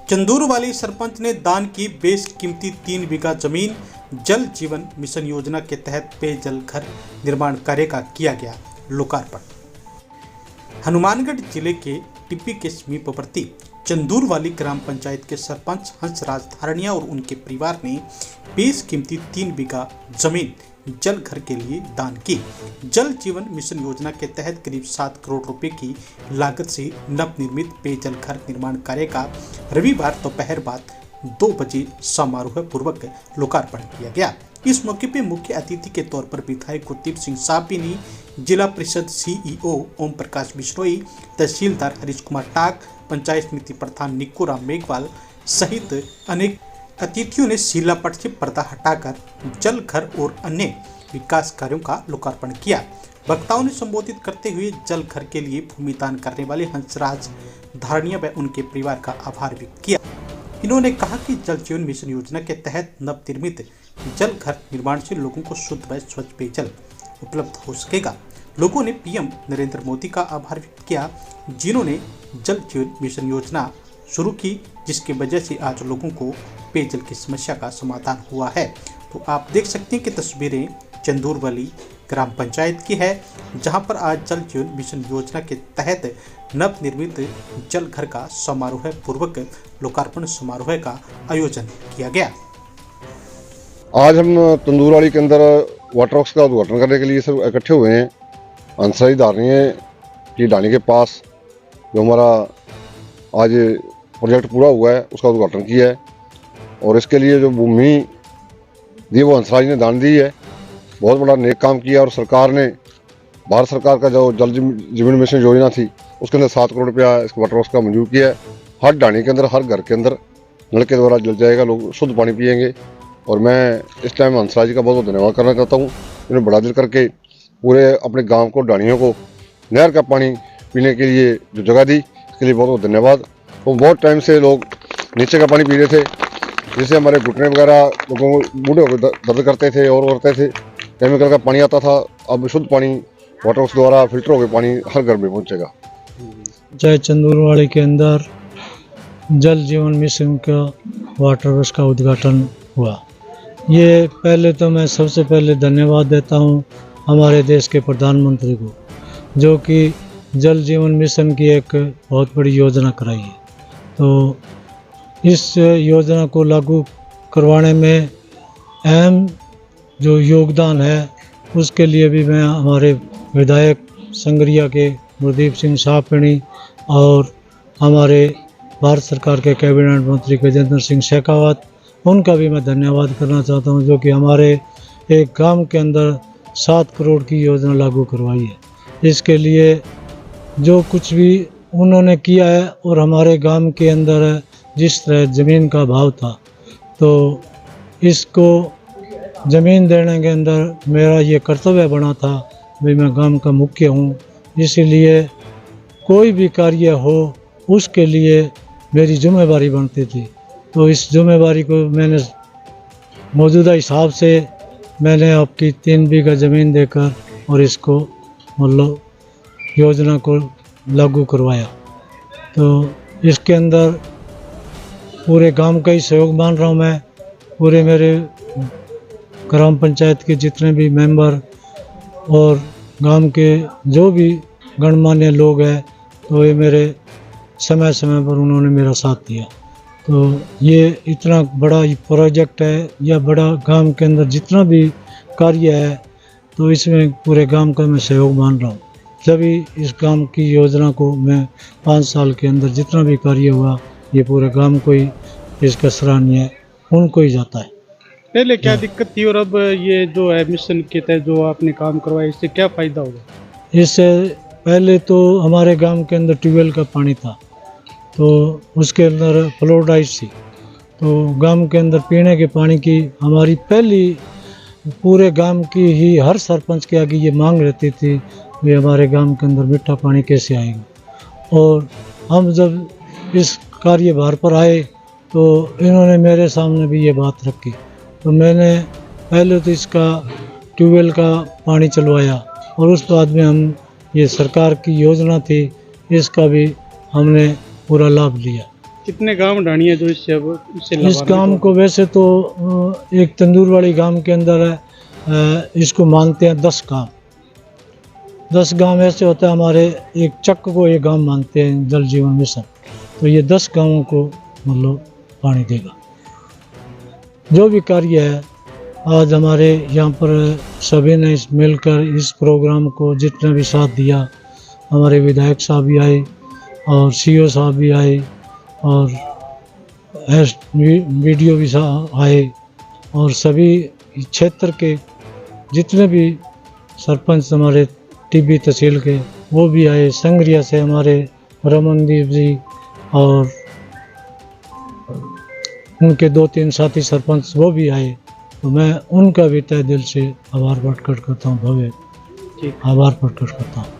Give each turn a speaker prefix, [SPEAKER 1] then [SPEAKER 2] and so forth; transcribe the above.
[SPEAKER 1] चंदूर वाली सरपंच ने दान की बेशकीमती 3 बीघा जमीन जल जीवन मिशन योजना के तहत पेयजल घर निर्माण कार्य का किया गया लोकार्पण। हनुमानगढ़ जिले के टिप्पी के समीपवर्ती चंदूर वाली ग्राम पंचायत के सरपंच हंसराज धारणिया और उनके परिवार ने बेशकीमती 3 बीघा जमीन जल घर के लिए दान की। जल जीवन मिशन योजना के तहत करीब 7 करोड़ रुपए की लागत से नवनिर्मित पेयजल घर निर्माण कार्य का रविवार दोपहर बाद 2 बजे समारोह पूर्वक लोकार्पण किया गया। इस मौके पर मुख्य अतिथि के तौर पर विधायक गुरदीप सिंह सापिनी, जिला परिषद सीईओ ओम प्रकाश बिश्नोई, तहसीलदार हरीश कुमार टाक, पंचायत समिति प्रधान निक्कू राम मेघवाल सहित अनेक अतिथियों ने शिलापट से पर्दा हटाकर जल घर और अन्य विकास कार्यों का लोकार्पण किया। वक्ताओं ने संबोधित करते हुए जल घर के लिए भूमि दान करने वाले हंसराज धारणिया व उनके परिवार का आभार व्यक्त किया। इन्होंने कहा कि जल जीवन मिशन योजना के तहत नवनिर्मित जल घर निर्माण से लोगों को शुद्ध व स्वच्छ पेयजल उपलब्ध हो सकेगा। लोगों ने पीएम नरेंद्र मोदी का आभार व्यक्त किया, जिन्होंने जल जीवन मिशन योजना शुरू की, जिसकी वजह से आज लोगों को पेयजल की समस्या का समाधान हुआ है। तो आप देख सकते हैं कि तस्वीरें चंदूर वाली ग्राम पंचायत की है, जहां पर आज जल जीवन मिशन योजना के तहत नवनिर्मित जल घर का समारोह पूर्वक लोकार्पण समारोह का आयोजन किया गया।
[SPEAKER 2] आज हम तंदूरवाड़ी के अंदर वाटर वर्क्स का उद्घाटन करने के लिए सब इकट्ठे हुए हैं। हंसराज धारणिया की ढाणी के पास जो हमारा आज प्रोजेक्ट पूरा हुआ है उसका उद्घाटन किया है, और इसके लिए जो भूमि दी वो हंसराज ने दान दी है। बहुत बड़ा नेक काम किया, और सरकार ने, भारत सरकार का जो जल जीवन मिशन योजना थी उसके अंदर 7 करोड़ रुपया इस वाटर वर्क्स का मंजूर किया है। हर ढाणी के अंदर, हर घर के अंदर नल के द्वारा जल जाएगा, लोग शुद्ध पानी पिएंगे। और मैं इस टाइम हंसराज का बहुत बहुत धन्यवाद करना चाहता हूँ। इन्होंने बड़ा दिल करके पूरे अपने गाँव को, ढाणियों को नहर का पानी पीने के लिए जो जगह दी, इसके लिए बहुत बहुत धन्यवाद। तो बहुत टाइम से लोग नीचे का पानी पी रहे थे, जिससे हमारे घुटने वगैरह लोगों को बूढ़े होकर दर्द करते थे और करते थे। केमिकल का पानी आता था, अब शुद्ध पानी वाटर वर्क्स द्वारा फिल्टर होकर पानी हर घर में पहुंचेगा।
[SPEAKER 3] जय चंदूरवाड़ी के अंदर जल जीवन मिशन का वाटर वर्क्स का उद्घाटन हुआ। ये पहले तो मैं सबसे पहले धन्यवाद देता हूँ हमारे देश के प्रधानमंत्री को, जो कि जल जीवन मिशन की एक बहुत बड़ी योजना कराई है। तो इस योजना को लागू करवाने में अहम जो योगदान है, उसके लिए भी मैं हमारे विधायक संगरिया के गुरदीप सिंह सापिनी और हमारे भारत सरकार के कैबिनेट मंत्री गजेंद्र सिंह शेखावत, उनका भी मैं धन्यवाद करना चाहता हूं, जो कि हमारे एक गांव के अंदर 7 करोड़ की योजना लागू करवाई है। इसके लिए जो कुछ भी उन्होंने किया है, और हमारे गांव के अंदर जिस तरह ज़मीन का भाव था, तो इसको ज़मीन देने के अंदर मेरा ये कर्तव्य बना था। भाई मैं गांव का मुखिया हूँ, इसीलिए कोई भी कार्य हो उसके लिए मेरी जिम्मेवारी बनती थी। तो इस जिम्मेवारी को मैंने मौजूदा हिसाब से मैंने आपकी 3 बीघा ज़मीन देकर और इसको मतलब योजना को लागू करवाया। तो इसके अंदर पूरे गांव का ही सहयोग मान रहा हूँ मैं। पूरे मेरे ग्राम पंचायत के जितने भी मेंबर और गांव के जो भी गणमान्य लोग हैं, तो ये मेरे समय समय पर उन्होंने मेरा साथ दिया। तो ये इतना बड़ा प्रोजेक्ट है, या बड़ा गांव के अंदर जितना भी कार्य है, तो इसमें पूरे गांव का मैं सहयोग मान रहा हूँ। तभी इस गांव की योजना को मैं 5 साल के अंदर जितना भी कार्य हुआ, ये पूरे गांव को ही इसका सराहनीय उनको ही जाता है।
[SPEAKER 4] पहले क्या दिक्कत थी और अब ये जो है मिशन के तहत जो आपने काम करवाया, इससे क्या फ़ायदा होगा?
[SPEAKER 3] इससे पहले तो हमारे गांव के अंदर ट्यूबवेल का पानी था, तो उसके अंदर फ्लोराइड थी। तो गांव के अंदर पीने के पानी की हमारी पहली पूरे गांव की ही हर सरपंच के आगे ये मांग रहती थी, वे हमारे गांव के अंदर मीठा पानी कैसे आएगा। और हम जब इस कार्यभार पर आए, तो इन्होंने मेरे सामने भी ये बात रखी। तो मैंने पहले तो इसका ट्यूबवेल का पानी चलवाया, और उस बाद में हम ये सरकार की योजना थी, इसका भी हमने पूरा लाभ लिया।
[SPEAKER 4] कितने गांव ढाणी है जो इससे
[SPEAKER 3] इस
[SPEAKER 4] लाभान्वित
[SPEAKER 3] गांव
[SPEAKER 4] होंगे?
[SPEAKER 3] को वैसे तो एक तंदूरवाड़ी गांव के अंदर है, इसको मानते हैं 10 गांव। 10 गांव ऐसे होता है, हमारे एक चक को एक गांव मानते हैं जल जीवन मिशन, तो ये 10 गांवों को मतलब पानी देगा। जो भी कार्य है, आज हमारे यहाँ पर सभी ने मिलकर इस प्रोग्राम को जितना भी साथ दिया, हमारे विधायक साहब भी आए और सीओ साहब भी आए और वीडियो भी आए और सभी क्षेत्र के जितने भी सरपंच हमारे टीबी तहसील के वो भी आए। संग्रिया से हमारे रमनदीप जी और उनके 2-3 साथी सरपंच वो भी आए, तो मैं उनका भी तहे दिल से आभार प्रकट करता हूँ, भव्य
[SPEAKER 4] ठीक।
[SPEAKER 3] आभार प्रकट करता हूँ।